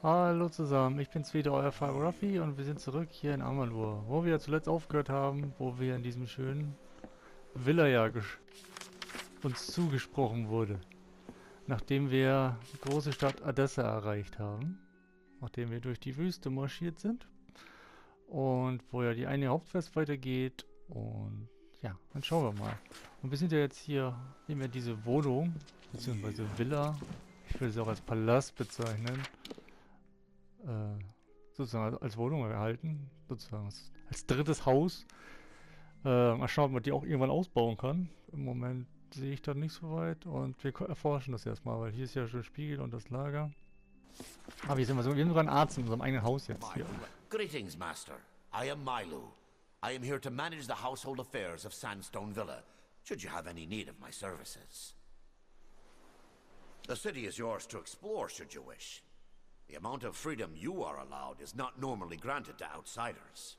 Hallo zusammen, ich bin's wieder, euer Fireball-Ruffy und wir sind zurück hier in Amalur, wo wir zuletzt aufgehört haben, wo wir in diesem schönen Villa ja uns zugesprochen wurde. Nachdem wir die große Stadt Adessa erreicht haben, nachdem wir durch die Wüste marschiert sind und wo ja die eine Hauptquest weitergeht und ja, dann schauen wir mal. Und wir sind ja jetzt hier, nehmen wir diese Wohnung, beziehungsweise Villa, ich würde es auch als Palast bezeichnen, äh, sozusagen als Wohnung erhalten, sozusagen als drittes Haus. Mal schauen, ob man die auch irgendwann ausbauen kann. Im Moment sehe ich da nicht so weit und wir erforschen das erstmal, weil hier ist ja schon Spiel und das Lager. Aber hier sind wir so, wir haben sogar einen Arzt in unserem eigenen Haus jetzt hier. Greetings, Master. I am Milu. I am here to manage the household affairs of Sandstone Villa, should you have any need of my services. The city is yours to explore, should you wish. The amount of freedom you are allowed is not normally granted to outsiders.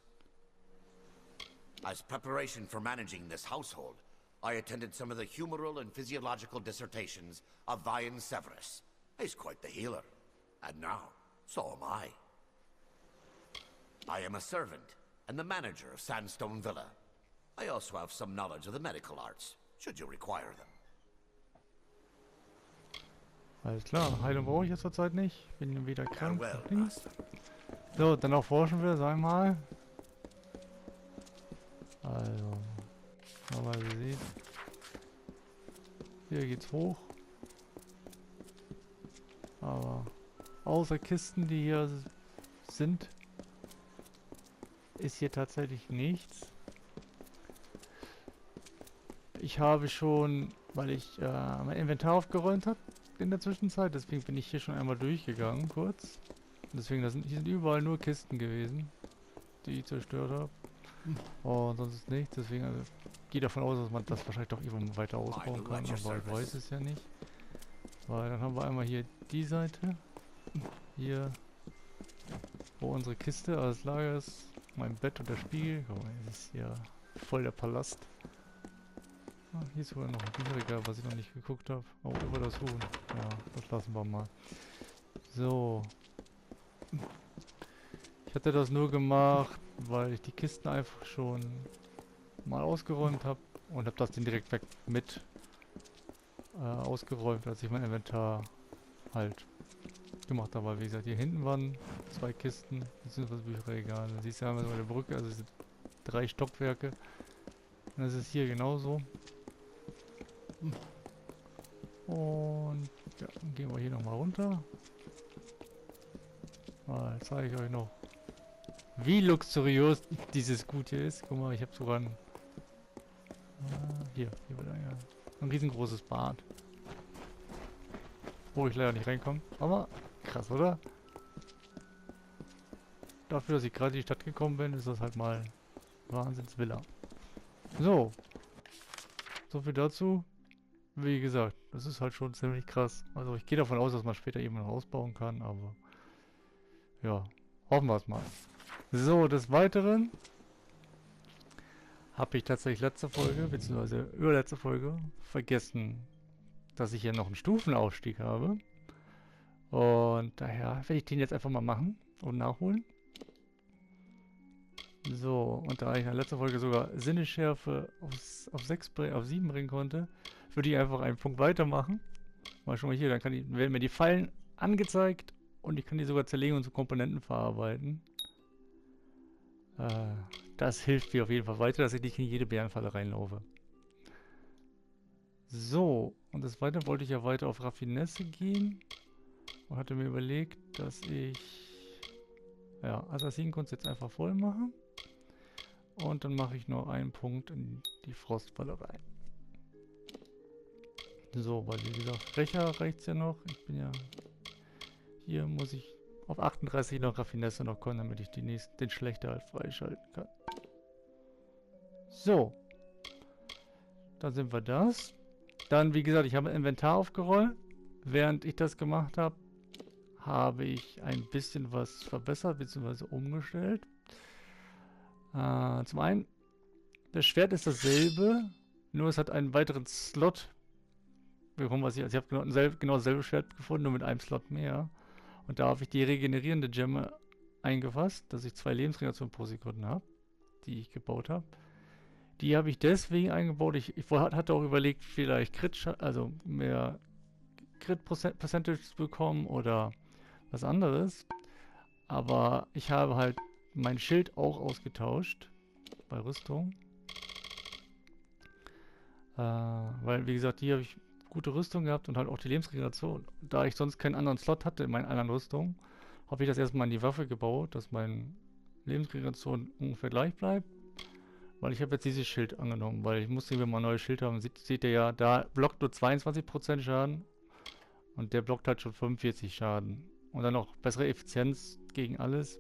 As preparation for managing this household, I attended some of the humoral and physiological dissertations of Vian Severus. He's quite the healer. And now, so am I. I am a servant and the manager of Sandstone Villa. I also have some knowledge of the medical arts, should you require them. Alles klar, Heilung brauche ich jetzt zurzeit nicht. Bin wieder krank. Farewell, Master. So, dann erforschen wir, sagen wir mal. Also, mal wie ihr seht. Hier geht's hoch. Aber außer Kisten, die hier sind, ist hier tatsächlich nichts. Ich habe schon, weil ich mein Inventar aufgeräumt habe in der Zwischenzeit, deswegen bin ich hier schon einmal durchgegangen, kurz. Deswegen, hier sind überall nur Kisten gewesen, die ich zerstört habe. Und sonst nichts, deswegen also, ich gehe davon aus, dass man das wahrscheinlich doch irgendwann weiter ausbauen kann, aber ich weiß es ja nicht. Weil dann haben wir einmal hier die Seite, hier, wo unsere Kiste als Lager ist, mein Bett und der Spiegel. Guck mal, das ist hier voll der Palast. Ah, hier ist sogar noch ein Bücherregal, was ich noch nicht geguckt habe. Oh, über das Huhn. Ja, das lassen wir mal. So. Ich hatte das nur gemacht, weil ich die Kisten einfach schon mal ausgeräumt habe und habe das dann direkt weg mit ausgeräumt, als ich mein Inventar halt gemacht habe. Weil wie gesagt, hier hinten waren 2 Kisten, beziehungsweise Bücherregale. Siehst du, haben wir so eine Brücke, also es sind 3 Stockwerke. Und das ist hier genauso. Und ja, dann gehen wir hier nochmal runter. Mal zeige ich euch noch, wie luxuriös dieses Gut hier ist. Guck mal, ich habe sogar hier wird ein riesengroßes Bad. Wo ich leider nicht reinkomme. Aber krass, oder? Dafür, dass ich gerade in die Stadt gekommen bin, ist das halt mal Wahnsinnsvilla. So. So viel dazu. Wie gesagt, das ist halt schon ziemlich krass. Also ich gehe davon aus, dass man später eben noch ausbauen kann, aber ja, hoffen wir es mal. So, des Weiteren habe ich tatsächlich letzte Folge, beziehungsweise überletzte Folge, vergessen, dass ich hier noch einen Stufenaufstieg habe. Und daher werde ich den jetzt einfach mal machen und nachholen. So, und da ich in der letzten Folge sogar Sinnesschärfe auf 7 bringen konnte, würde ich einfach einen Punkt weitermachen. Mal schon mal hier, dann werden mir die Fallen angezeigt und ich kann die sogar zerlegen und zu Komponenten verarbeiten. Das hilft mir auf jeden Fall weiter, dass ich nicht in jede Bärenfalle reinlaufe. So, und des Weiteren wollte ich ja weiter auf Raffinesse gehen und hatte mir überlegt, dass ich Assassinenkunst jetzt einfach voll mache. Und dann mache ich noch einen Punkt in die Frostfalle rein. So, weil wie gesagt, Rächer reicht es ja noch. Ich bin ja... Hier muss ich auf 38 noch Raffinesse noch kommen, damit ich den Schlechter halt freischalten kann. So. Dann sind wir das. Dann, wie gesagt, ich habe ein Inventar aufgerollt. Während ich das gemacht habe, habe ich ein bisschen was verbessert bzw. umgestellt. Zum einen, das Schwert ist dasselbe, nur es hat einen weiteren Slot bekommen, also ich habe genau dasselbe Schwert gefunden, nur mit einem Slot mehr. Und da habe ich die regenerierende Gemme eingefasst, dass ich 2 Lebensregenerationen pro Sekunde habe, die ich gebaut habe. Die habe ich deswegen eingebaut. Ich hatte auch überlegt, vielleicht also mehr Crit-Percentage zu bekommen oder was anderes. Aber ich habe halt mein Schild auch ausgetauscht bei Rüstung. Weil, wie gesagt, hier habe ich gute Rüstung gehabt und halt auch die Lebensregeneration. Da ich sonst keinen anderen Slot hatte in meinen anderen Rüstungen, habe ich das erstmal in die Waffe gebaut, dass meine Lebensregeneration ungefähr gleich bleibt. Weil ich habe jetzt dieses Schild angenommen, weil ich musste mir mal ein neues Schild haben. Seht ihr ja, da blockt nur 22% Schaden und der blockt halt schon 45 Schaden. Und dann noch bessere Effizienz gegen alles.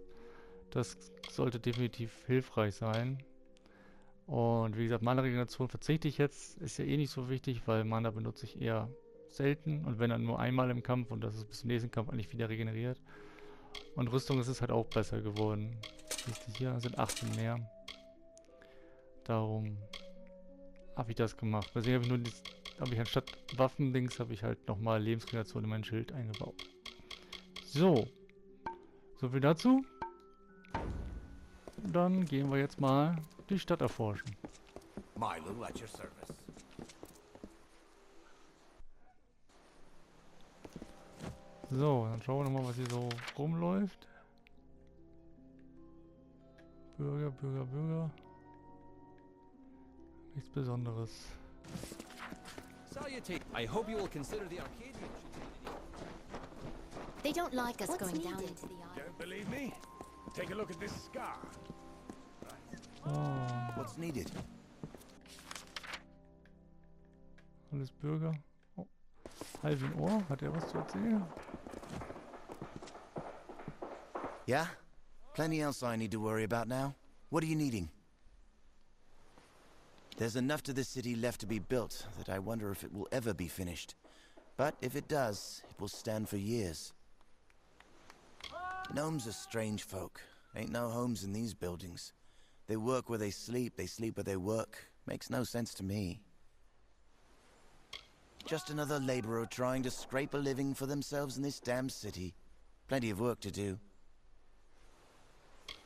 Das sollte definitiv hilfreich sein. Und wie gesagt, Mana-Regeneration verzichte ich jetzt. Ist ja eh nicht so wichtig, weil Mana benutze ich eher selten. Und wenn dann nur einmal im Kampf und das ist bis zum nächsten Kampf eigentlich wieder regeneriert. Und Rüstung ist es halt auch besser geworden. Siehst du hier, sind 18 mehr. Darum habe ich das gemacht. Deswegen habe ich anstatt Waffendings habe ich halt nochmal Lebensregeneration in mein Schild eingebaut. So. So viel dazu. Dann gehen wir jetzt mal die Stadt erforschen. Milo at your service. So, dann schauen wir nochmal, was hier so rumläuft. Bürger, Bürger, Bürger. Nichts Besonderes. I hope you will consider the Arcadian. They don't like us going down into the eye. Don't believe me? Take a look at this scar. Oh, What's needed? alles Bürger. Oh. Halvin Ohr, hat er was zu erzählen? Yeah? Plenty else I need to worry about now. What are you needing? There's enough to this city left to be built that I wonder if it will ever be finished. But if it does, it will stand for years. Gnomes are strange folk. Ain't no homes in these buildings. They work where they sleep where they work. Makes no sense to me. Just another laborer trying to scrape a living for themselves in this damn city. Plenty of work to do.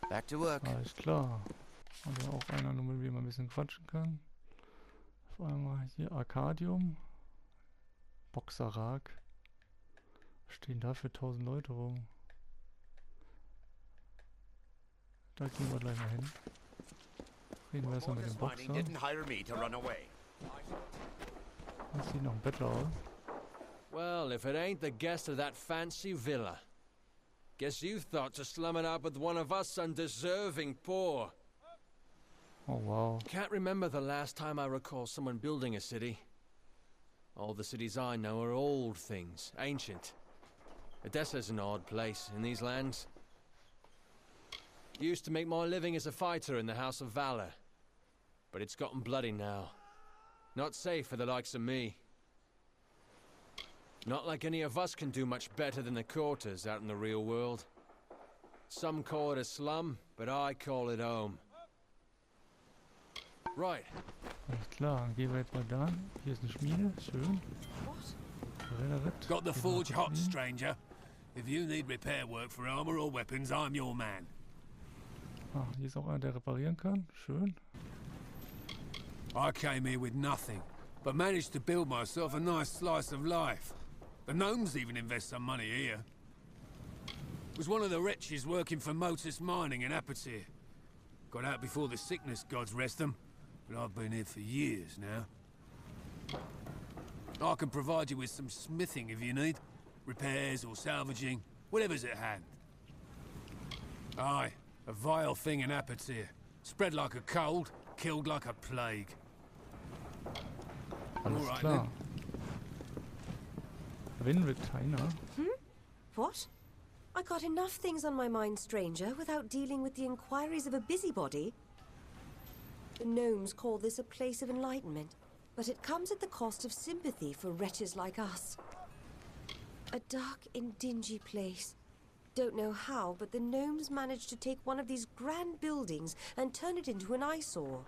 Back to work. Alles klar. Also auch einer, nur mit dem man ein bisschen quatschen kann. Auf einmal hier Arcadium. Boxerrag. Was stehen da für 1000 Leute rum? Da gehen wir gleich mal hin. Reden wir erstmal mit dem Boxer. Das sieht noch ein Bettler aus. Well, if it ain't the guest of that fancy villa. Guess you thought to slum it out with one of us undeserving poor. Oh wow. Can't remember the last time I recall someone building a city. All the cities I know are old things, ancient. Odessa's an odd place in these lands. Used to make my living as a fighter in the House of Valor. But it's gotten bloody now. Not safe for the likes of me. Not like any of us can do much better than the quarters out in the real world. Some call it a slum, but I call it home. Right. Alles klar, dann gehen wir jetzt mal da. Hier ist eine Schmiede, schön. Got the forge hot, stranger. If you need repair work for armor or weapons, I'm your man. Ah, hier ist auch einer, der reparieren kann. Schön. I came here with nothing, but managed to build myself a nice slice of life. The gnomes even invest some money here. Was one of the wretches working for Motus Mining in Apatir. Got out before the sickness, gods rest them, but I've been here for years now. I can provide you with some smithing if you need. Repairs or salvaging, whatever's at hand. Aye, a vile thing in Apatir. Spread like a cold, killed like a plague. Alles Alright, klar. Retainer. What? I got enough things on my mind, stranger, without dealing with the inquiries of a busybody. The gnomes call this a place of enlightenment, but it comes at the cost of sympathy for wretches like us. A dark and dingy place. Don't know how, but the gnomes managed to take one of these grand buildings and turn it into an eyesore.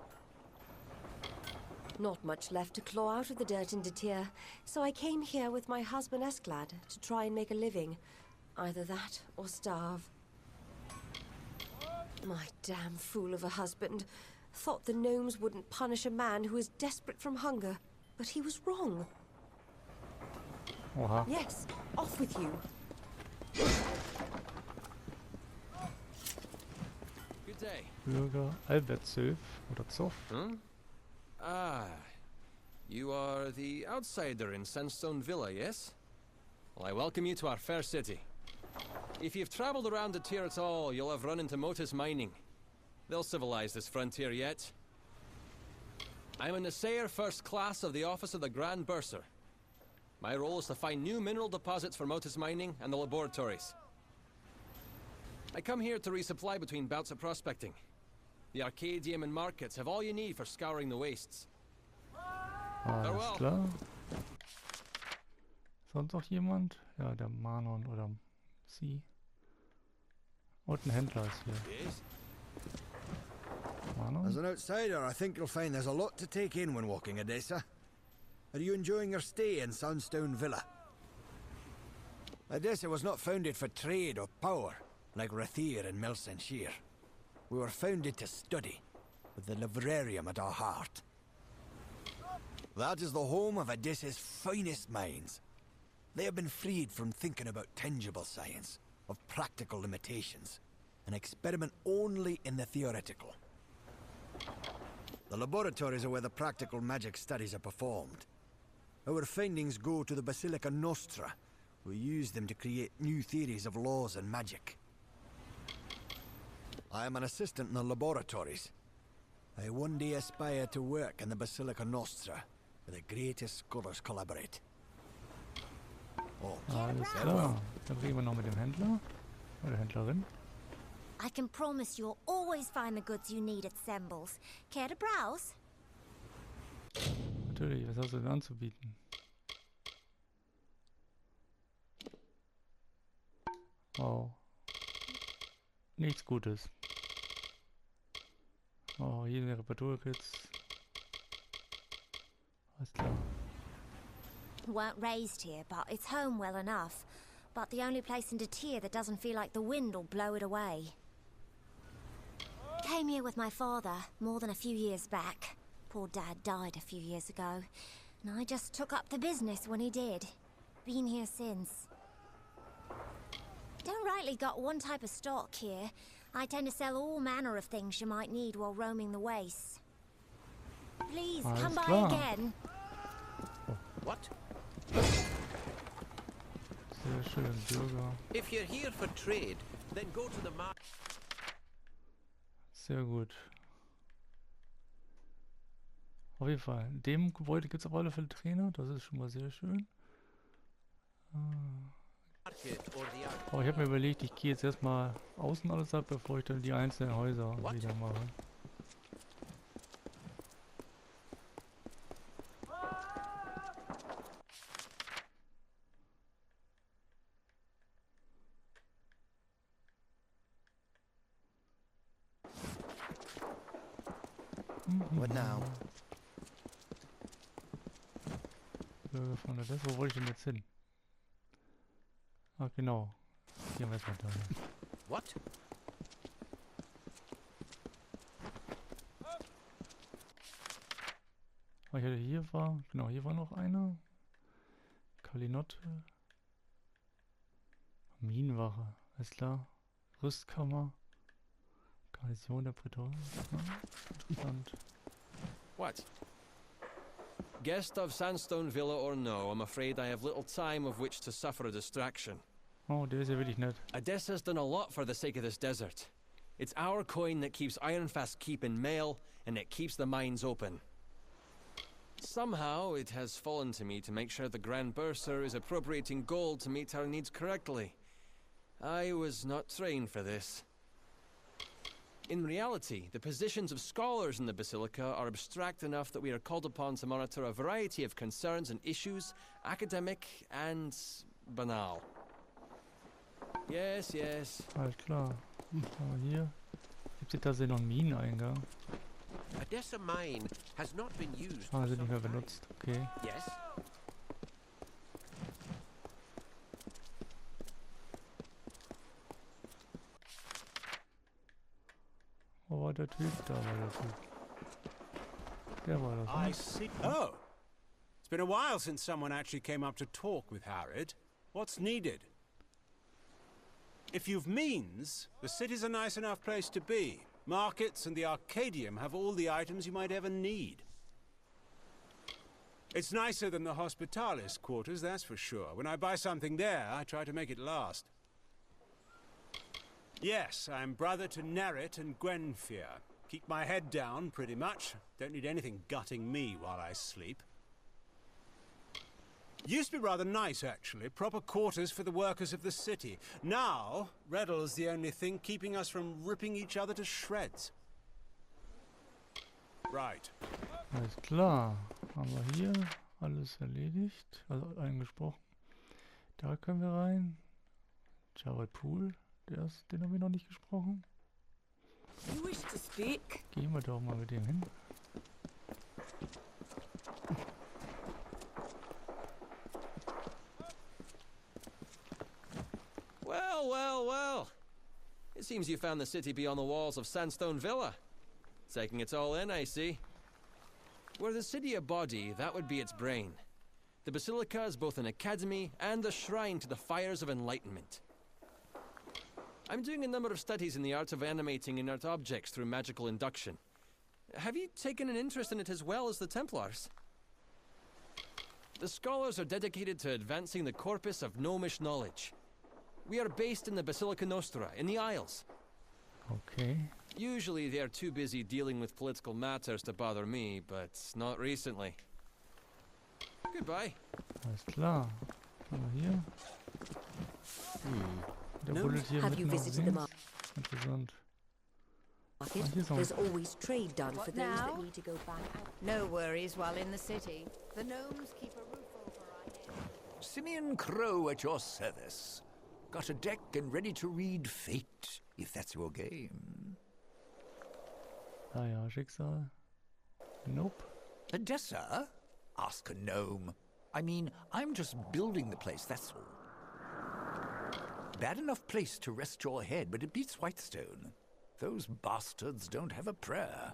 Not much left to claw out of the dirt in Detir, so I came here with my husband Esklad to try and make a living. Either that or starve. My damn fool of a husband. Thought the gnomes wouldn't punish a man who is desperate from hunger, but he was wrong. Oha. Yes, off with you. Good day. Bürger Albertshöf oder Zoff. Huh? Ah, you are the outsider in Sandstone Villa, yes? Well, I welcome you to our fair city. If you've traveled around the Hier at all, you'll have run into Motus Mining. They'll civilize this frontier yet. I'm an assayer first class of the Office of the Grand Bursar. My role is to find new mineral deposits for Motus Mining and the laboratories. I come here to resupply between bouts of prospecting. The Arcadium and markets have all you need for scouring the wastes. Alles klar. Sonst noch jemand? Ja, der Manon oder sie. Und ein Händler ist hier. Yes? Manon? As an outsider, I think you'll find there's a lot to take in when walking Odessa. Are you enjoying your stay in Sandstone Villa? Odessa was not founded for trade or power, like Rathir and Milsenshire. We were founded to study, with the librarium at our heart. That is the home of Odessa's finest minds. They have been freed from thinking about tangible science, of practical limitations, and experiment only in the theoretical. The laboratories are where the practical magic studies are performed. Our findings go to the Basilica Nostra. We use them to create new theories of laws and magic. I am an assistant in the laboratories. I one day aspire to work in the Basilica Nostra, where the greatest scholars collaborate. Oh, Alles klar. Dann reden wir noch mit dem Händler. Oder Händlerin. I can promise you'll always find the goods you need at Sembles. Care to browse? Natürlich, was hast du denn anzubieten? Oh. Nichts Gutes. Oh, hier eine Reparaturkits. Alles klar. Weren't raised here, but it's home well enough. But the only place in Tyr that doesn't feel like the wind will blow it away. Came here with my father more than a few years back. Poor Dad died a few years ago, and I just took up the business when he did. Been here since. Don't rightly got one type of stock here. I tend to sell all manner of things you might need while roaming the wastes. Please, come by klar. again. What? Sehr schön, Bürger. If you're here for trade, then go to the market. Sehr gut. Auf jeden Fall. In dem Gebäude gibt es auf alle Fälle Trainer. Das ist schon mal sehr schön. Aber ich habe mir überlegt, ich gehe jetzt erstmal außen alles ab, bevor ich dann die einzelnen Häuser wieder mache. What now? Bürger von der Wo wollte ich denn jetzt hin? Ah, genau. Hier haben wir erstmal da. What? Ah, ich hatte hier war, genau, hier war noch einer. Kalinotte. Minenwache, alles klar. Rüstkammer. Garnison der Prätoren. Ja, interessant. What? Guest of Sandstone Villa or no, I'm afraid I have little time of which to suffer a distraction. Oh, der ist ja wirklich nett. Odessa's done a lot for the sake of this desert. It's our coin that keeps Ironfast Keep in mail, and it keeps the mines open. Somehow, it has fallen to me to make sure the Grand Bursar is appropriating gold to meet our needs correctly. I was not trained for this. In reality, the positions of scholars in the Basilica are abstract enough that we are called upon to monitor a variety of concerns and issues, academic and banal. Yes, yes. Alles klar. Aber hier gibt es tatsächlich noch einen Mineneingang. Odessa mine has not been used Ah, for sind nicht mehr some time. benutzt. Okay. Yes? war der Typ, da war der Typ. Der war das, I ne? see. Oh! It's been a while since someone actually came up to talk with Harrod. What's needed? If you've means, the city's a nice enough place to be. Markets and the Arcadium have all the items you might ever need. It's nicer than the Hospitalis quarters, that's for sure. When I buy something there, I try to make it last. Yes, I'm brother to Nerit and Gwenfir. Keep my head down, pretty much. Don't need anything gutting me while I sleep. Used to be rather nice, actually. Proper quarters for the workers of the city. Now, Reddle's the only thing keeping us from ripping each other to shreds. Right. Alles klar. Haben wir hier alles erledigt. Also eingesprochen. Da können wir rein. Jared Pool. Den haben wir noch nicht gesprochen. You wish to speak? Gehen wir doch mal mit dem hin. Well, well, well. It seems you found the city beyond the walls of Sandstone Villa. Taking it all in, I see. Were the city a body, that would be its brain. The Basilica is both an academy and a shrine to the fires of enlightenment. I'm doing a number of studies in the art of animating inert objects through magical induction. Have you taken an interest in it as well as the Templars? The scholars are dedicated to advancing the corpus of gnomish knowledge. We are based in the Basilica Nostra, in the Isles. Okay. Usually they are too busy dealing with political matters to bother me, but not recently. Goodbye. Alles klar. Haben wir hier. Der buddelt hier Have you mitten auf visited the links. Interessant. market? Ah, hier ist noch There's always trade done for What those now? that need to go back. No worries while in the city. The gnomes keep a roof over our heads. Simeon Crow at your service. Got a deck and ready to read Fate, if that's your game. Ah ja, Schicksal. Nope. Odessa? Ask a gnome. I mean, I'm just building the place, that's all. Bad enough place to rest your head, but it beats Whitestone. Those bastards don't have a prayer.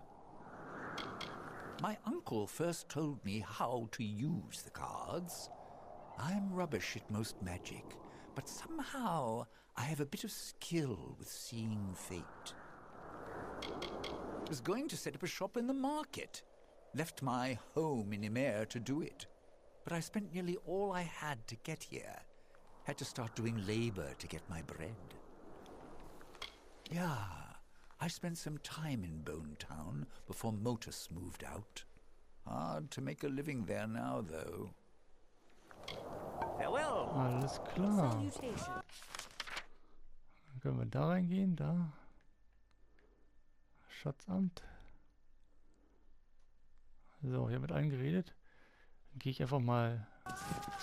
My uncle first told me how to use the cards. I'm rubbish at most magic, but somehow I have a bit of skill with seeing fate. Was going to set up a shop in the market. Left my home in Ymer to do it. But I spent nearly all I had to get here. Had to start doing labor to get my bread. Yeah, I spent some time in Bone Town before Motus moved out. Hard to make a living there now, though. Farewell. Alles klar. Salutation. Dann können wir da reingehen, da. Schatzamt. So, hier mit allen geredet. Dann gehe ich einfach mal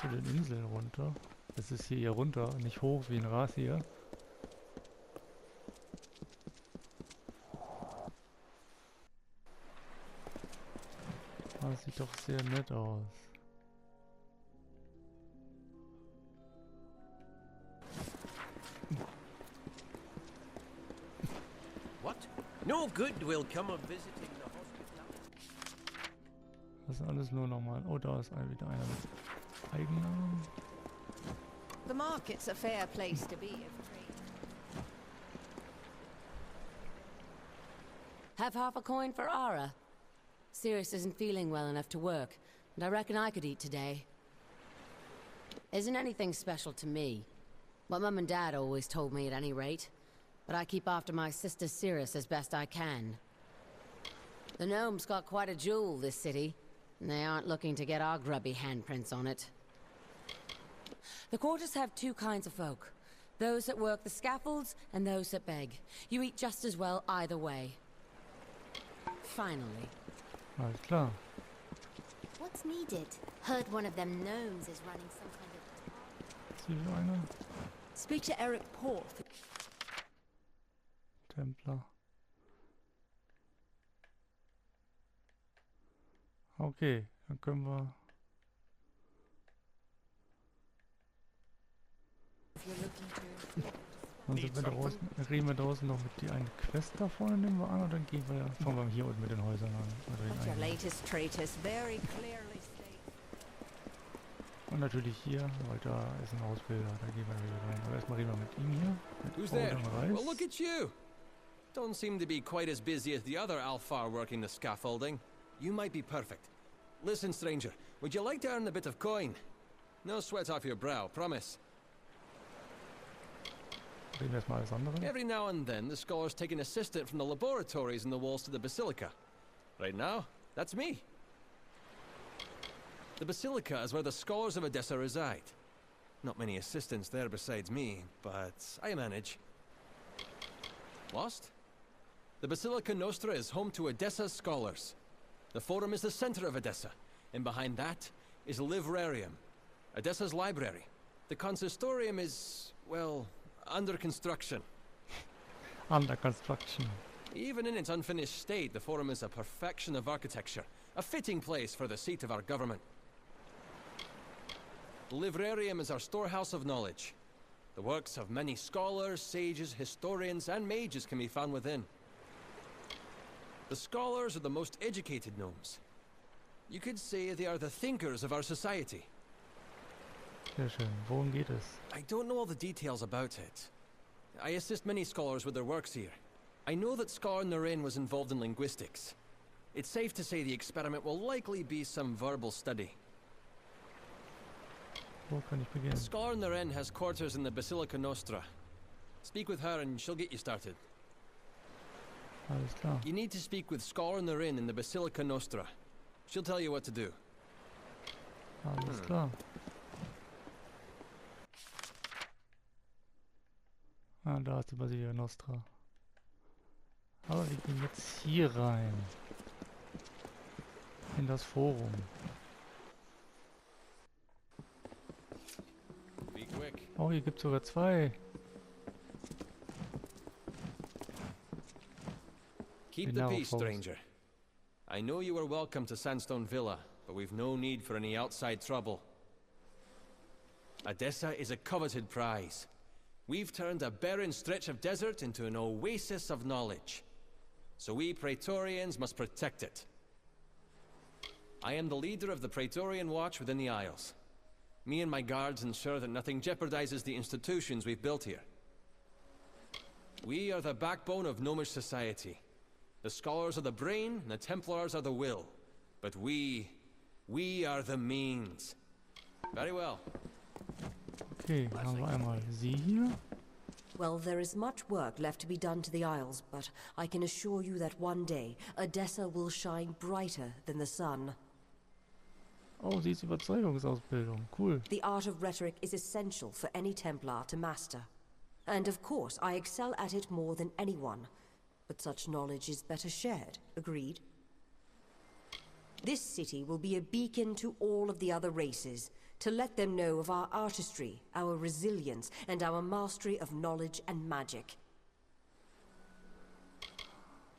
zu den Inseln runter. Das ist hier runter, nicht hoch wie ein Ras hier. Das sieht doch sehr nett aus. What? No good will come of visiting the hospital. Das ist alles nur normal. Oh, da ist wieder einer mit Eigennamen. The market's a fair place to be if trade. Have half a coin for Ara. Sirius isn't feeling well enough to work, and I reckon I could eat today. Isn't anything special to me. What Mum and Dad always told me at any rate. But I keep after my sister Sirius as best I can. The gnomes got quite a jewel, this city, and they aren't looking to get our grubby handprints on it. The quarters have two kinds of folk. Those that work the scaffolds and those that beg. You eat just as well either way. Finally. Alles klar. What's needed? Heard one of them gnomes is running some kind of... Ist hier wieder einer? Speak to Eric Porth. Templer. Okay, dann können wir... If you're looking to Dann sind wir draußen, reden wir draußen noch mit die eine Quest da vorne, nehmen wir an, und dann fangen wir hier unten mit den Häusern an. But your latest treatise very clearly states. Und natürlich hier, weil da ist ein Ausbilder, da gehen wir wieder rein. Aber erstmal reden wir mit ihm hier. Who's there? Well, look at you! Don't seem to be quite as busy as the other Alfar working the scaffolding. You might be perfect. Listen, stranger, would you like to earn a bit of coin? No sweat off your brow, promise. Reden wir erstmal alles andere. Every now and then, the scholars take an assistant from the laboratories in the walls to the Basilica. Right now, that's me. The Basilica is where the scholars of Edessa reside. Not many assistants there besides me, but I manage. Lost? The Basilica Nostra is home to Edessa's scholars. The Forum is the center of Edessa, and behind that is a librarium, Edessa's library. The consistorium is, well, under construction. Under construction. Even in its unfinished state, the Forum is a perfection of architecture, a fitting place for the seat of our government. The librarium is our storehouse of knowledge. The works of many scholars, sages, historians, and mages can be found within. The scholars are the most educated gnomes. You could say they are the thinkers of our society. Sehr schön. Worum geht es? I don't know all the details about it. I assist many scholars with their works here. I know that Scholar Naren was involved in linguistics. It's safe to say the experiment will likely be some verbal study. Wo kann ich beginnen? Scholar Naren has quarters in the Basilica Nostra. Speak with her and she'll get you started. Alles klar. You need to speak with Scholar Naren in the Basilica Nostra. She'll tell you what to do. Alles klar. Ah, da ist die Basilica Nostra. Aber wir gehen jetzt hier rein. In das Forum. Oh, hier gibt es sogar zwei. Keep the peace, stranger. I know you are welcome to Sandstone Villa, but we've no need for any outside trouble. Edessa is a coveted prize. We've turned a barren stretch of desert into an oasis of knowledge. So we Praetorians must protect it. I am the leader of the Praetorian Watch within the Isles. Me and my guards ensure that nothing jeopardizes the institutions we've built here. We are the backbone of gnomish society. The scholars are the brain, and the Templars are the will. But we are the means. Very well. Okay, haben wir einmal sie hier. Well, there is much work left to be done to the Isles, but I can assure you that one day, Edessa will shine brighter than the sun. Oh, sie ist Überzeugungsausbildung. Cool. The art of rhetoric is essential for any Templar to master. And of course, I excel at it more than anyone. But such knowledge is better shared, agreed? This city will be a beacon to all of the other races, to let them know of our artistry, our resilience, and our mastery of knowledge and magic.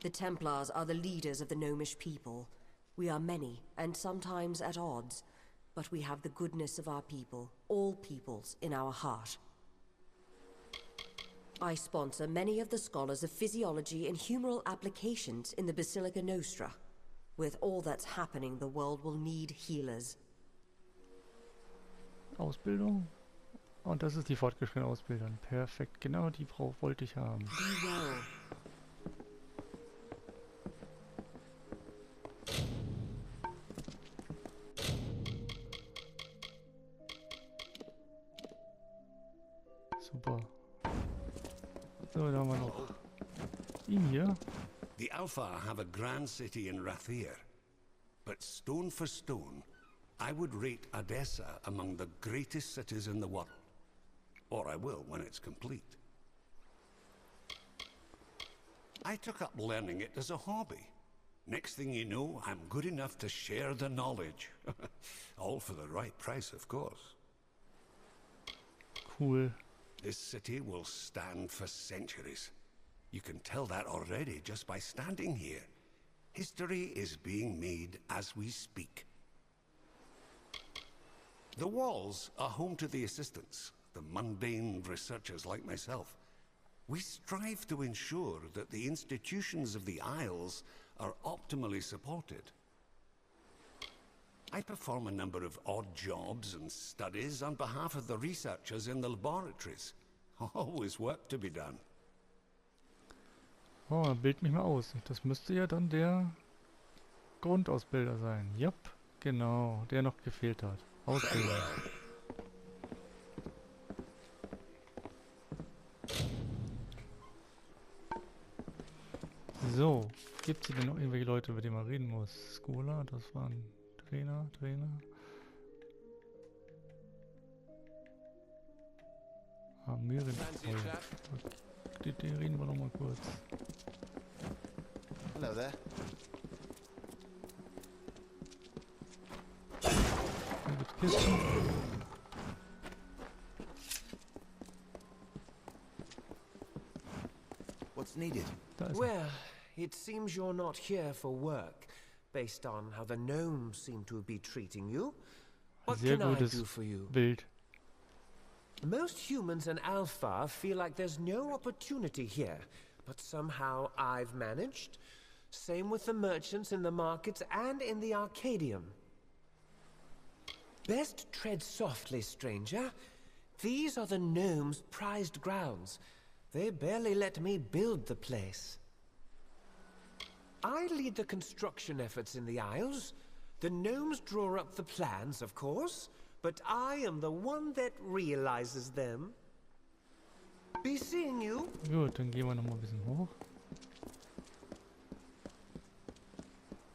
The Templars are the leaders of the gnomish people. We are many, and sometimes at odds, but we have the goodness of our people, all peoples, in our heart. I sponsor many of the scholars of physiology and humoral applications in the Basilica Nostra. With all that's happening, the world will need healers. Ausbildung. Und das ist die fortgeschrittene Ausbildung. Perfekt, genau die wollte ich haben. Be well. Super. So, dann haben wir noch ihn hier. The Alpha have a grand city in Rathir, but stone for stone, I would rate Edessa among the greatest cities in the world. Or I will when it's complete. I took up learning it as a hobby. Next thing you know, I'm good enough to share the knowledge. All for the right price, of course. Cool. This city will stand for centuries. You can tell that already just by standing here. History is being made as we speak. The walls are home to the assistants, the mundane researchers like myself. We strive to ensure that the institutions of the Isles are optimally supported. I perform a number of odd jobs and studies on behalf of the researchers in the laboratories. Always work to be done. Oh, bild mich mal aus. Das müsste ja dann der Grundausbilder sein. Jupp, genau, der noch gefehlt hat. Ausbilder. So, gibt es hier denn noch irgendwelche Leute, mit denen man reden muss? Skola, das waren Trainer. Ah, Mirin. Den reden wir noch mal kurz. Hello there. Hier gibt's Kisten. What's needed? Well, it seems you're not here for work, based on how the gnomes seem to be treating you. What Sehr can I gutes do for you? Bild. Most humans in Alpha feel like there's no opportunity here, but somehow I've managed. Same with the merchants in the markets and in the Arcadium. Best tread softly, stranger. These are the gnomes' prized grounds. They barely let me build the place. I lead the construction efforts in the Isles. The gnomes draw up the plans, of course, but I am the one that realizes them. Be seeing you. Gut, dann gehen wir noch mal ein bisschen hoch.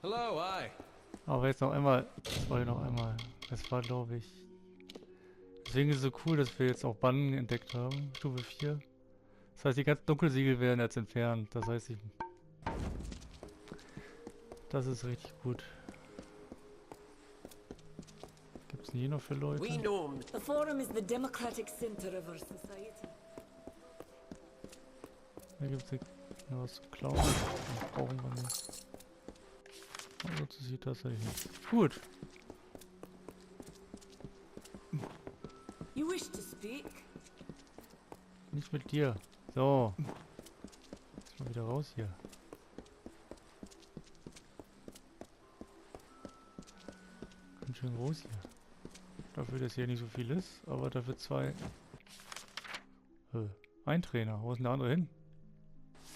Hello, hi. Aber jetzt noch einmal, das war glaube ich, deswegen ist es so cool, dass wir jetzt auch Bannen entdeckt haben, Stufe 4. Das heißt, die ganzen Dunkelsiegel werden jetzt entfernt, das heißt, das ist richtig gut. Gibt's denn hier noch für Leute? The forum is the democratic center of our society. Da gibt's noch was zu klauen, das brauchen wir nicht. Also das sieht tatsächlich nicht. Gut. You wish to speak? Nicht mit dir. So. Jetzt mal wieder raus hier. Ganz schön groß hier. Dafür, dass hier nicht so viel ist, aber dafür zwei. Ein Trainer. Wo ist denn der andere hin?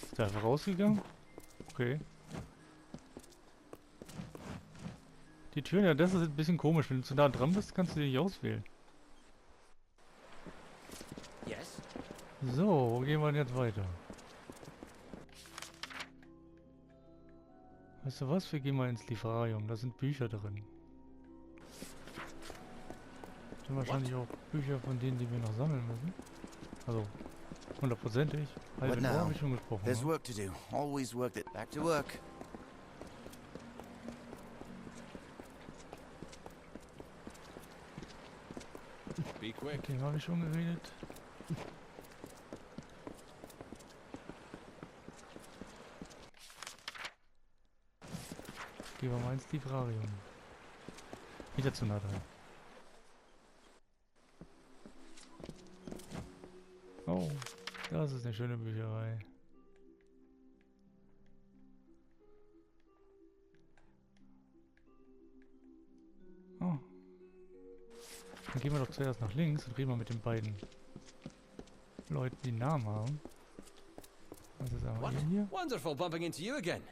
Ist der einfach rausgegangen? Okay. Die Türen, ja, das ist ein bisschen komisch. Wenn du zu nah dran bist, kannst du die nicht auswählen. Yes. So, wo gehen wir denn jetzt weiter? Weißt du was? Wir gehen mal ins Lieferarium. Da sind Bücher drin. Das sind wahrscheinlich auch Bücher von denen, die wir noch sammeln müssen. Also, hundertprozentig. Also, da habe ich schon gesprochen. There's work to do. Always work it. Back to work. Be quick. Mit dem habe ich schon geredet. Gehen wir mal ins Lieferarium. Wieder zu nah dran. Oh, das ist eine schöne Bücherei. Oh. Dann gehen wir doch zuerst nach links und reden mal mit den beiden Leuten, die einen Namen haben. Was ist aber hier? Wonderful bumping into you again.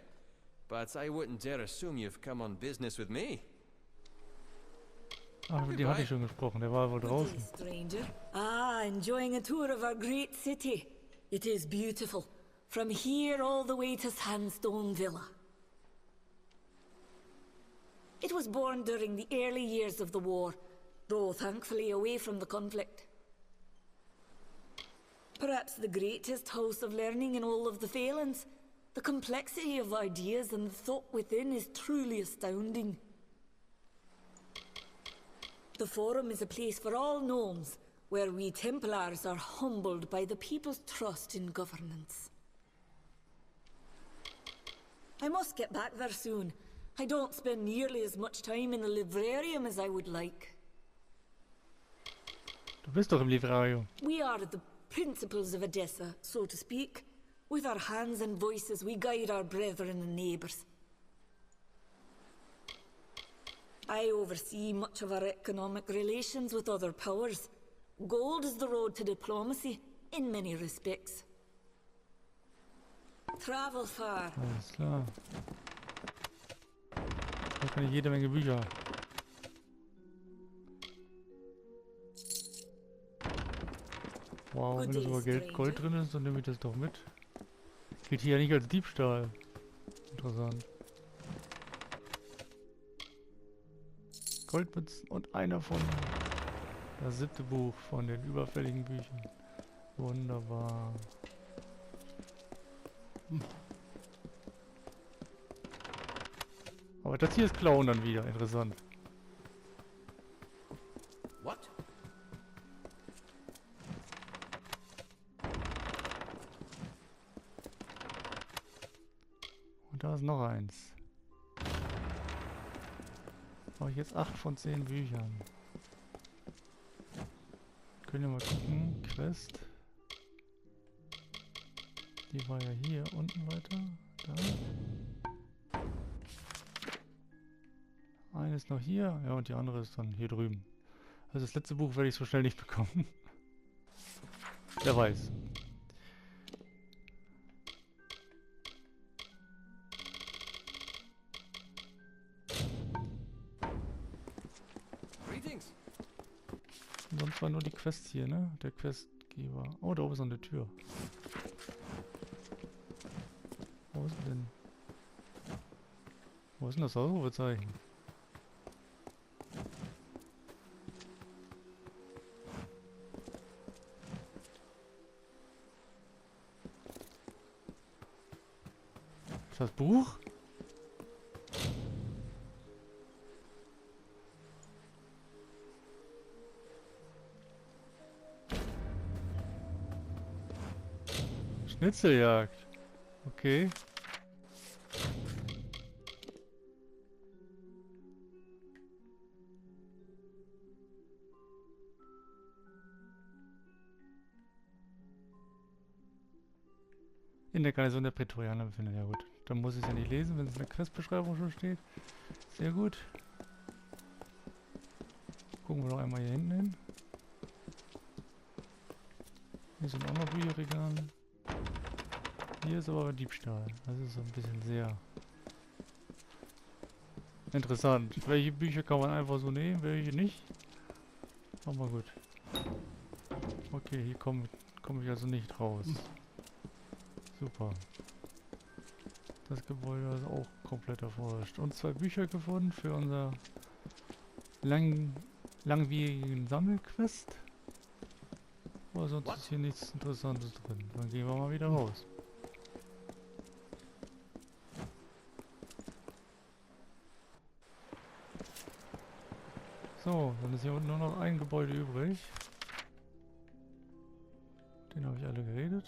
But I wouldn't dare assume you've come on business with me. Ach, mit dem hatte ich schon gesprochen, der war wohl draußen. Stranger. Ah, enjoying a tour of our great city. It is beautiful. From here all the way to Sandstone Villa. It was born during the early years of the war, though thankfully away from the conflict. Perhaps the greatest house of learning in all of the Phalans. The complexity of ideas and the thought within is truly astounding. The Forum is a place for all gnomes, where we Templars are humbled by the people's trust in governance. I must get back there soon. I don't spend nearly as much time in the librarium as I would like. Du bist doch im Lieferarium. We are the principles of Odessa, so to speak. With our hands and voices, we guide our brethren and neighbors. I oversee much of our economic relations with other powers. Gold is the road to diplomacy, in many respects. Travel far. Alles klar. Da kann ich jede Menge Bücher. Wow, wenn da sogar Gold drin ist, dann nehme ich das doch mit. Geht hier ja nicht als Diebstahl. Interessant. Goldmünzen und einer von das 7. Buch von den überfälligen Büchern. Wunderbar. Aber das hier ist Klauen dann wieder. Interessant. What? Und da ist noch eins. Habe ich jetzt 8 von 10 Büchern. Können wir mal gucken. Quest. Die war ja hier unten weiter. Da. Eine ist noch hier. Ja, und die andere ist dann hier drüben. Also das letzte Buch werde ich so schnell nicht bekommen. Wer weiß. Sonst war nur die Quest hier, ne? Der Questgeber. Oh, da oben ist noch eine Tür. Wo ist denn? Wo ist denn das Ausrufezeichen? Ist das Buch? Schnitzeljagd. Okay. In der Garnison der Prätorianer befindet. Ja gut. Dann muss ich es ja nicht lesen, wenn es in der Questbeschreibung schon steht. Sehr gut. Gucken wir doch einmal hier hinten hin. Hier sind auch noch Bücherregale. Hier ist aber Diebstahl. Das ist so ein bisschen sehr interessant. Welche Bücher kann man einfach so nehmen, welche nicht? Aber gut. Okay, hier komme ich also nicht raus. Super. Das Gebäude ist auch komplett erforscht. Und 2 Bücher gefunden für unser langwierigen Sammelquest. Aber sonst ist hier nichts Interessantes drin. Dann gehen wir mal wieder raus. So, dann ist hier unten nur noch ein Gebäude übrig. Den habe ich alle geredet.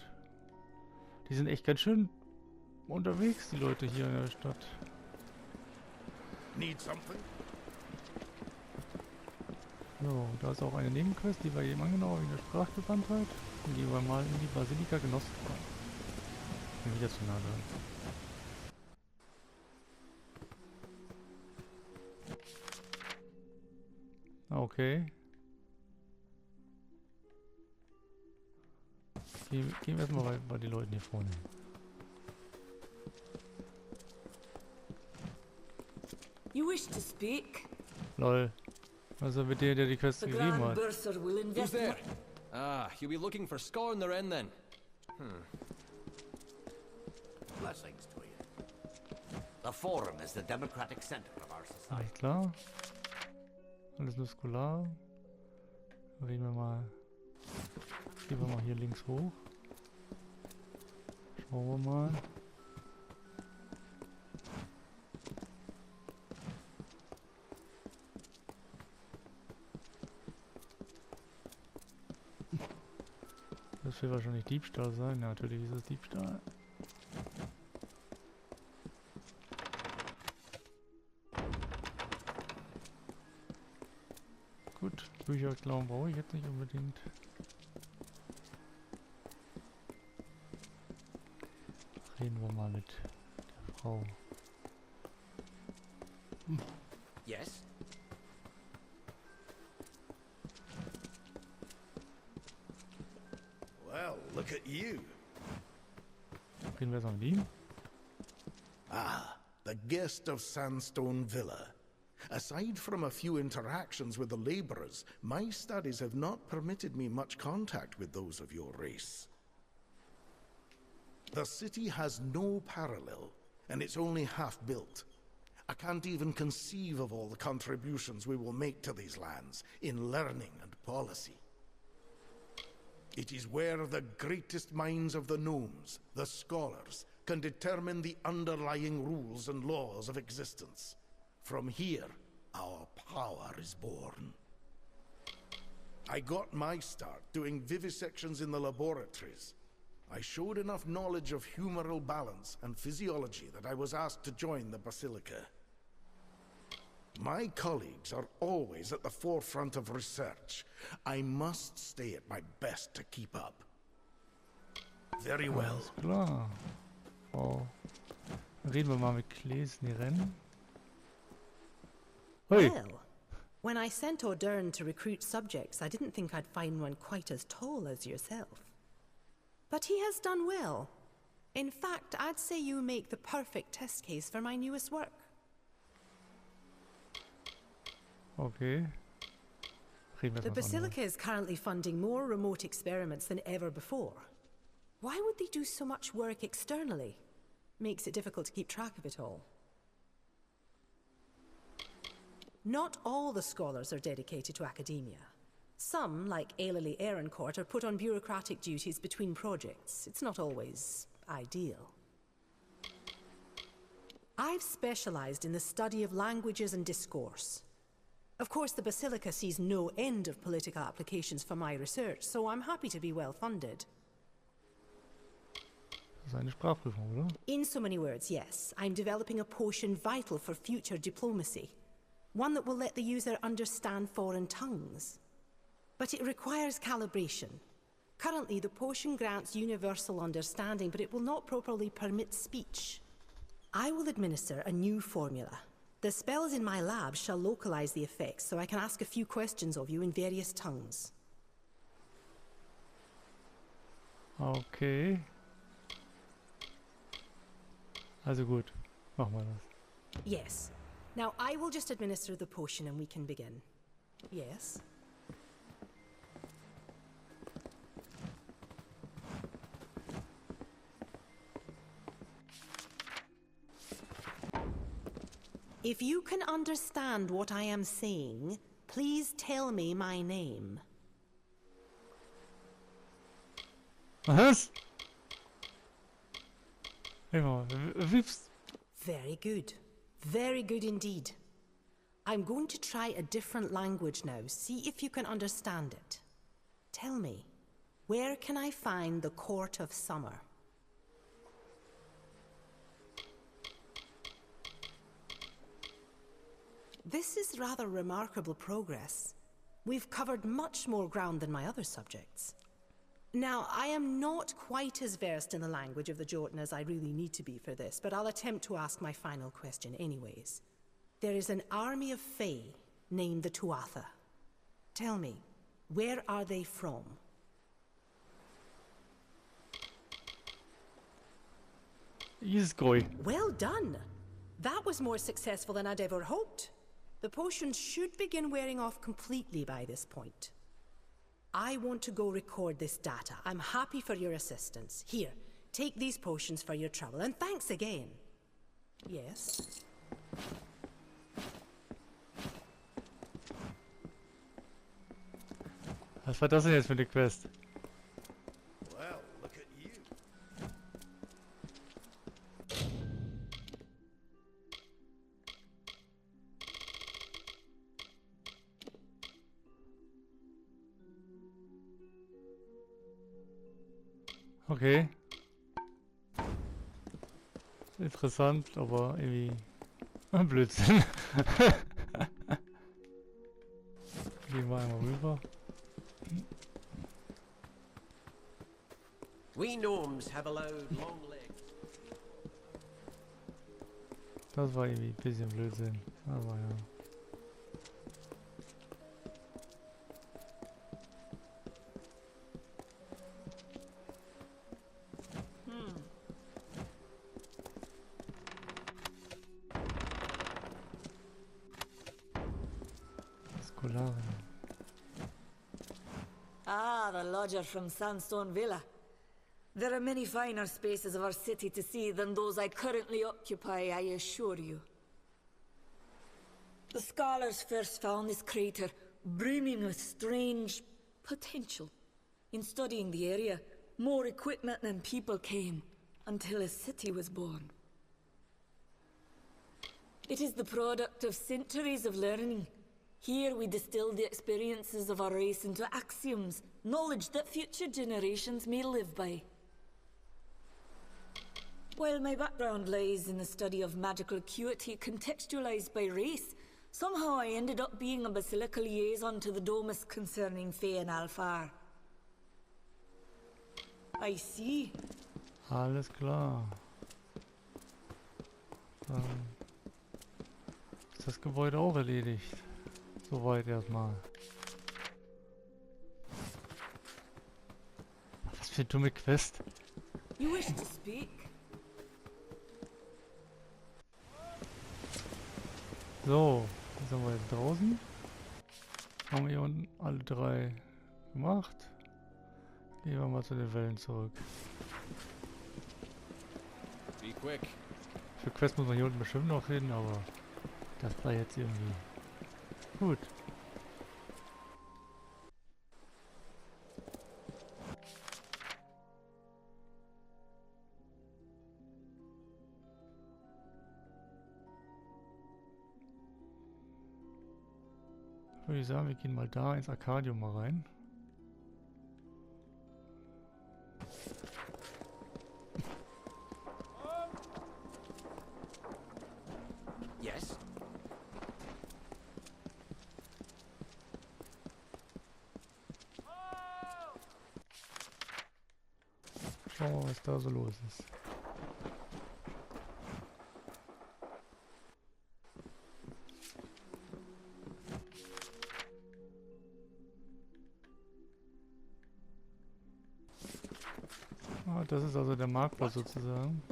Die sind echt ganz schön unterwegs, die Leute hier in der Stadt. Need something? So, da ist auch eine Nebenquest, die wir eben angenommen wegen der Sprachgewandtheit. Dann gehen wir mal in die Basilika Genossen. Bin wieder zu nah dran. Okay. Gehen wir erstmal bei den Leuten hier vorne. You wish to speak? Lol. Also mit der die Quest gegeben hat. Who's there? Ah, you'll be looking for Scorn the Wren then. Blessings to you. The Forum is the democratic center of our society. Alles klar. Alles nur Scholar. Gehen wir mal hier links hoch. Schauen wir mal. Das wird wahrscheinlich Diebstahl sein. Ja, natürlich ist es Diebstahl. Gut, Bücher klauen brauche ich jetzt nicht unbedingt. Reden wir mal mit der Frau. Yes? Well, look at you. Reden wir jetzt mal mit ihm? Ah, the guest of Sandstone Villa. Aside from a few interactions with the laborers, my studies have not permitted me much contact with those of your race. The city has no parallel, and it's only half built. I can't even conceive of all the contributions we will make to these lands in learning and policy. It is where the greatest minds of the gnomes, the scholars, can determine the underlying rules and laws of existence. From here, our power is born. I got my start doing vivisections in the laboratories. I showed enough knowledge of humoral balance and physiology that I was asked to join the Basilica. My colleagues are always at the forefront of research. I must stay at my best to keep up. Very well. Alles klar. Oh. Reden wir mal mit Klesniren. Hey. Well, when I sent Ordern to recruit subjects, I didn't think I'd find one quite as tall as yourself. But he has done well. In fact, I'd say you make the perfect test case for my newest work. Okay. The Basilica is currently funding more remote experiments than ever before. Why would they do so much work externally? Makes it difficult to keep track of it all. Not all the scholars are dedicated to academia. Some, like Ailey Ehrencourt, are put on bureaucratic duties between projects. It's not always ideal. I've specialized in the study of languages and discourse. Of course, the Basilica sees no end of political applications for my research, so I'm happy to be well funded. Das ist eine Sprachprüfung, oder? In so many words, yes. I'm developing a potion vital for future diplomacy. One that will let the user understand foreign tongues. But it requires calibration. Currently, the potion grants universal understanding, but it will not properly permit speech. I will administer a new formula. The spells in my lab shall localize the effects, so I can ask a few questions of you in various tongues. Okay. Also gut, machen wir das. Yes. Now I will just administer the potion and we can begin. Yes? If you can understand what I am saying, please tell me my name. Was? Very good. Very good indeed. I'm going to try a different language now. See if you can understand it. Tell me, where can I find the Court of Summer? This is rather remarkable progress. We've covered much more ground than my other subjects. Now, I am not quite as versed in the language of the Jotun as I really need to be for this, but I'll attempt to ask my final question anyways. There is an army of Fae named the Tuatha. Tell me, where are they from? Well done! That was more successful than I'd ever hoped. The potions should begin wearing off completely by this point. I want to go record this data. I'm happy for your assistance. Here, take these potions for your trouble, and thanks again. Yes? Was war das denn jetzt für eine Quest? Well, look at you. Okay. Interessant, aber irgendwie Blödsinn. Gehen wir einmal rüber. We gnomes have allowed long legs. Das war irgendwie ein bisschen Blödsinn. Aber ja. Ah, the lodger from Sandstone Villa. There are many finer spaces of our city to see than those I currently occupy, I assure you. The scholars first found this crater brimming with strange potential. In studying the area, more equipment than people came, until a city was born. It is the product of centuries of learning. Here we distill the experiences of our race into axioms, knowledge that future generations may live by. While my background lies in the study of magical acuity contextualized by race, somehow I ended up being a basilica liaison to the Domus concerning Fae and Alfar. I see. Alles klar. Dann ist das Gebäude auch erledigt. Soweit erstmal. Was für eine dumme Quest. You wish to speak? So, jetzt sind wir jetzt draußen. Haben wir hier unten alle 3 gemacht. Gehen wir mal zu den Wellen zurück. Be quick. Für Quest muss man hier unten bestimmt noch hin, aber das war jetzt irgendwie gut. Würde ich sagen, wir gehen mal da ins Arcadium mal rein. Yes. Schauen wir mal, was da so los ist. Das ist also der Marktplatz sozusagen.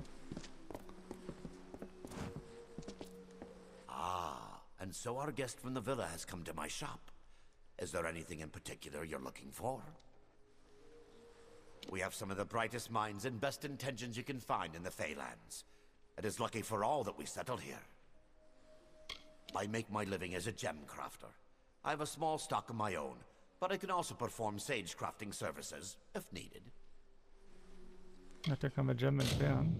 Ah, and so our guest from the villa has come to my shop. Is there anything in particular you're looking for? We have some of the brightest minds and best intentions you can find in the Feylands. It is lucky for all that we settled here. I make my living as a gem crafter. I have a small stock of my own, but I can also perform sage crafting services, if needed. Ach, da kann man Gem entfernen.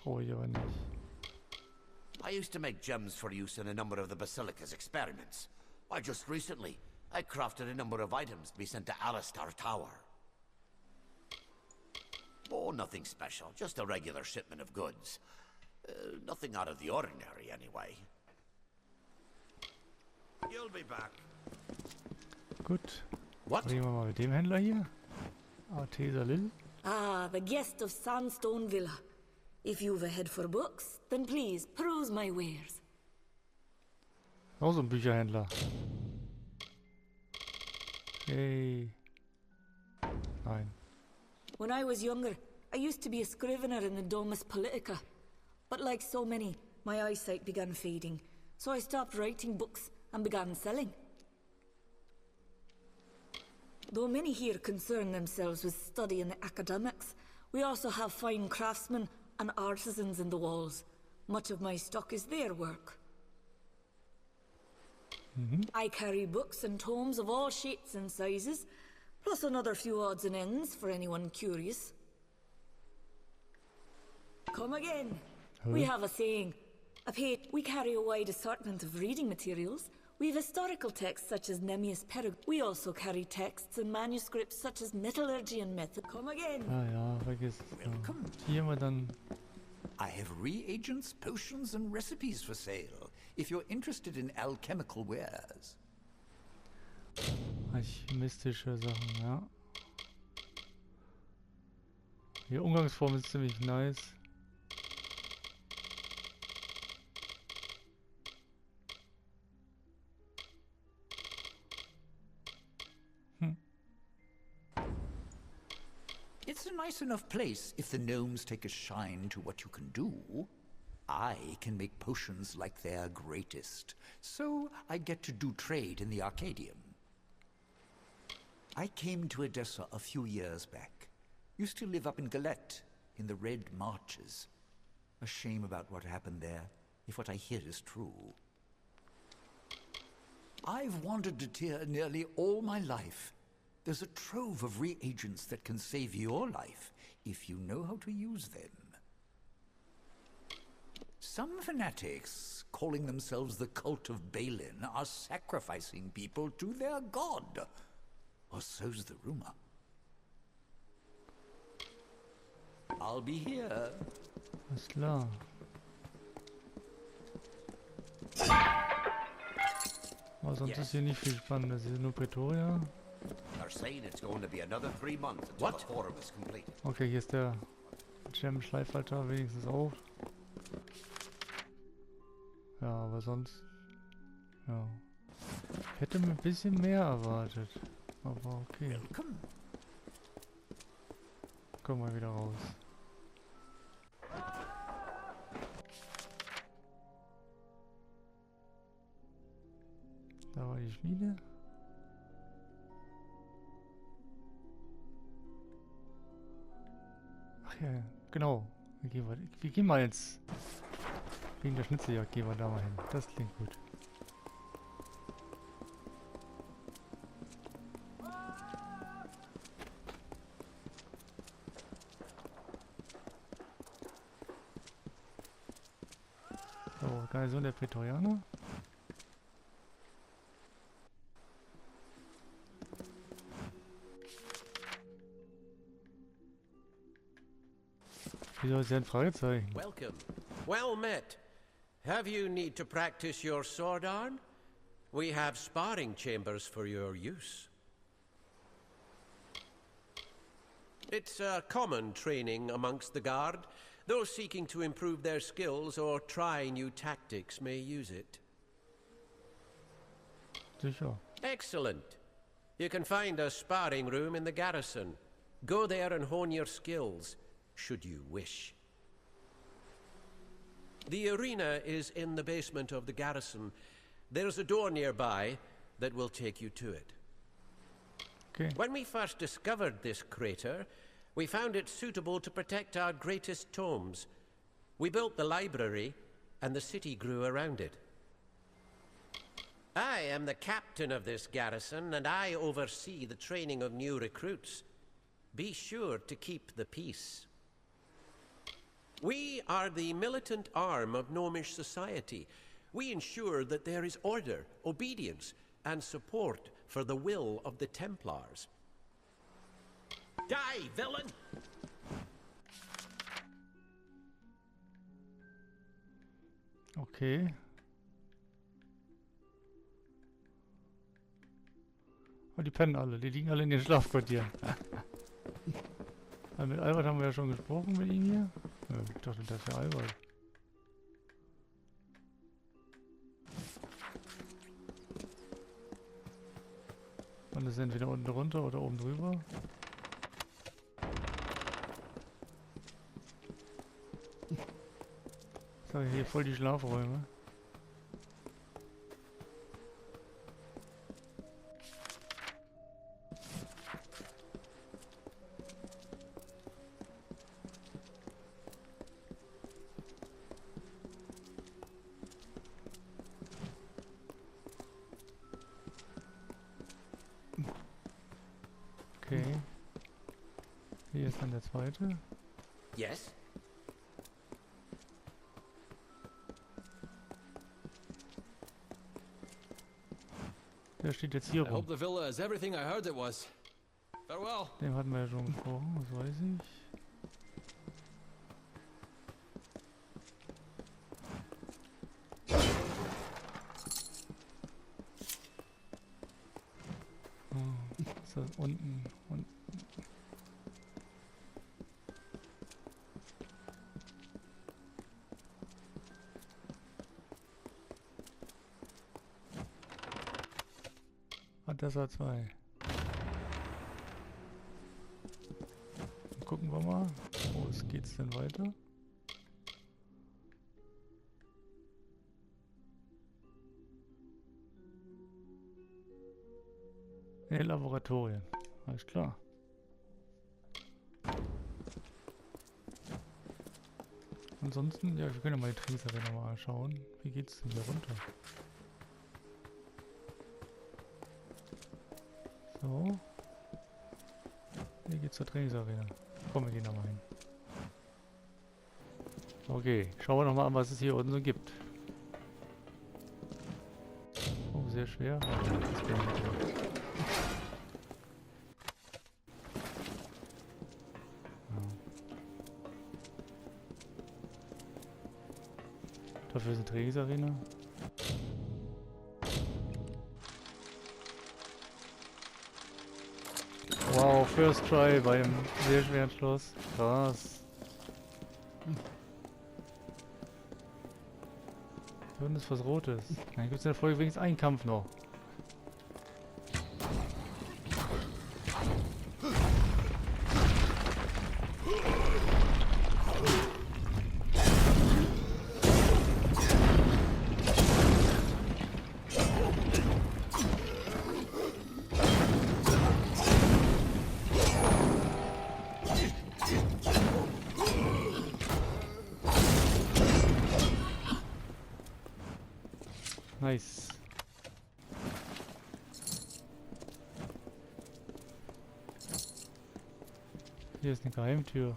Brauche ich aber nicht. I used to make gems for use in a number of the Basilica's experiments. Why, just recently, I crafted a number of items to be sent to Alistar Tower. Oh, nothing special, just a regular shipment of goods. Nothing out of the ordinary, anyway. You'll be back. Gut. Reden wir mal mit dem Händler hier. Lil. Ah, the guest of Sandstone Villa. If you've a head for books, then please peruse my wares. Auch so ein Bücherhändler. Hey. Nein. When I was younger, I used to be a scrivener in the Domus Politica. But like so many, my eyesight began fading, so I stopped writing books and began selling. Though many here concern themselves with study and the academics, we also have fine craftsmen and artisans in the walls. Much of my stock is their work. I carry books and tomes of all shapes and sizes, plus another few odds and ends for anyone curious. Come again. We have a saying. We carry a wide assortment of reading materials. We have historical texts such as Nemmius Perug. We also carry texts and manuscripts such as metallurgy and method. Come again. Ah ja, vergiss es. Welcome. Hier haben wir dann... I have reagents, potions and recipes for sale, if you're interested in alchemical wares. Alchemistische Sachen, ja. Die Umgangsform ist ziemlich nice. nice enough place if the gnomes take a shine to what you can do. I can make potions like their greatest, so I get to do trade in the Arcadium. I came to Edessa a few years back. Used to live up in Galette, in the Red Marches. A shame about what happened there, if what I hear is true. I've wandered to Tyr nearly all my life. There's a trove of reagents that can save your life, if you know how to use them. Some fanatics, calling themselves the cult of Balin, are sacrificing people to their god. Or so's the rumor. I'll be here. Alles klar. Aber sonst ist hier nicht viel Spannendes. Hier ist nur Pretoria. They're saying it's going to be another 3 months until the forum is complete. Okay, hier ist der Gem-Schleifaltar wenigstens auch. Ja, aber sonst... Ja. Ich hätte mir ein bisschen mehr erwartet. Aber okay. Kommen wir wieder raus. Da war die Schmiede. Ach ja, genau. Wir gehen mal jetzt. Wegen der Schnitzeljagd gehen wir da mal hin. Das klingt gut. So, Garnison der Prätorianer. Wieso ist ja ein Fragezeichen? Welcome. Well met. Have you need to practice your sword arm? We have sparring chambers for your use. It's a common training amongst the guard. Those seeking to improve their skills or try new tactics may use it. Sicher. Excellent. You can find a sparring room in the garrison. Go there and hone your skills, should you wish. The arena is in the basement of the garrison. There's a door nearby that will take you to it. Okay. When we first discovered this crater, we found it suitable to protect our greatest tomes. We built the library, and the city grew around it. I am the captain of this garrison, and I oversee the training of new recruits. Be sure to keep the peace. We are the militant arm of gnomish society. We ensure that there is order, obedience, and support for the will of the Templars. Die, villain! Okay. Oh, die pennen alle. Die liegen alle in den Schlafquartieren. Mit Albert haben wir ja schon gesprochen, mit ihm hier. Ich dachte, das ist ja Albert. Und das ist entweder unten drunter oder oben drüber. So, hier voll die Schlafräume. Okay. Hier ist dann der zweite. Yes? Der steht jetzt hier I rum. hope the villa is everything I heard it was. Farewell. Dem hatten wir ja schon gesprochen, das weiß ich. Ist das unten? Das war 2. Gucken wir mal. geht's denn weiter? In den Laboratorien. Alles klar. Ansonsten, ja, wir können ja mal die Trainingsarena mal anschauen. Wie geht's denn hier runter? So. Hier geht's zur Trainingsarena. Komm, wir gehen da mal hin. Okay, schauen wir nochmal an, was es hier unten so gibt. Oh, sehr schwer. Das bin ich nicht. Dafür ist eine Trainingsarena. Wow, First Try bei einem sehr schweren Schloss. Krass. Hier unten ist was Rotes. Dann gibt es in der Folge wenigstens einen Kampf noch. Nice. Hier ist eine Geheimtür.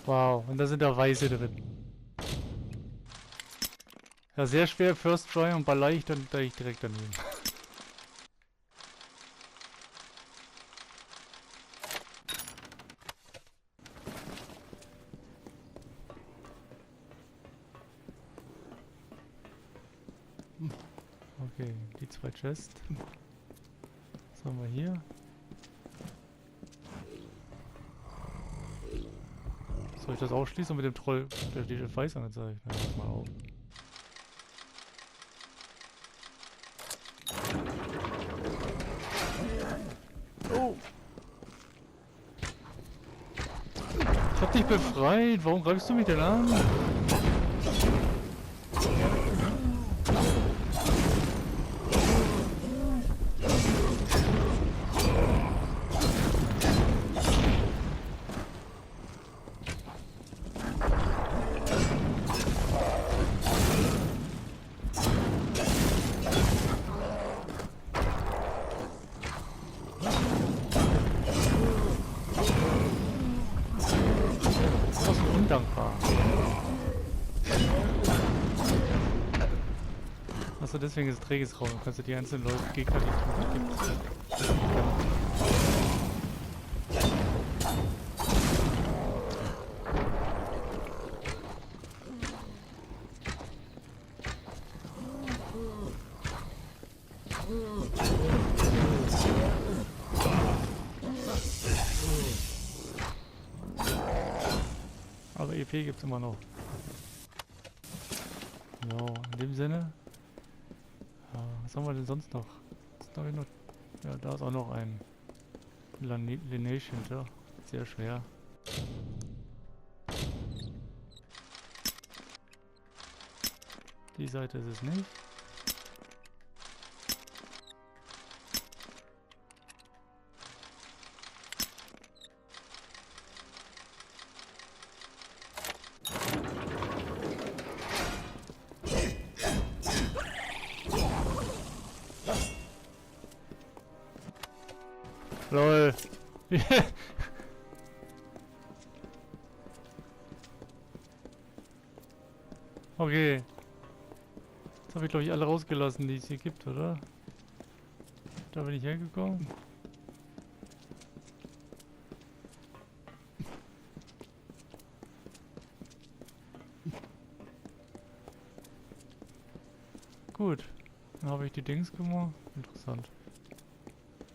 Wow, und da sind da Weiße drin. Ja, sehr schwer First Try und bei leicht und da ich direkt daneben. Okay, die zwei Chests. Was haben wir hier? Soll ich das ausschließen mit dem Troll? Der steht weiß angezeigt. Dann mach mal auf. Oh! Ich hab dich befreit! Warum greifst du mich denn an? Achso, deswegen ist es träges Raum. Kannst du die einzelnen Leute, Gegner, die es gibt. Aber EP gibt es immer noch. So, in dem Sinne. Was haben wir denn sonst noch? Ja, da ist auch noch ein Lineage hinter. Sehr schwer. Die Seite ist es nicht. LOL. Okay. Jetzt habe ich glaube ich alle rausgelassen, die es hier gibt, oder? Da bin ich hergekommen. Gut. Dann habe ich die Dings gemacht. Interessant.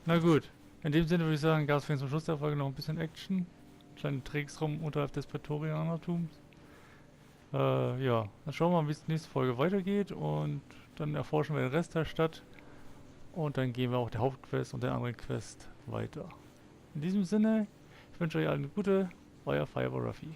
Na gut. In dem Sinne würde ich sagen, gab es zum Schluss der Folge noch ein bisschen Action. Kleine Tricks rum unterhalb des Prätorianertums. Ja, dann schauen wir mal, wie es nächste Folge weitergeht und dann erforschen wir den Rest der Stadt und dann gehen wir auch der Hauptquest und der anderen Quest weiter. In diesem Sinne, ich wünsche euch allen eine gute, euer Fireball-Ruffy.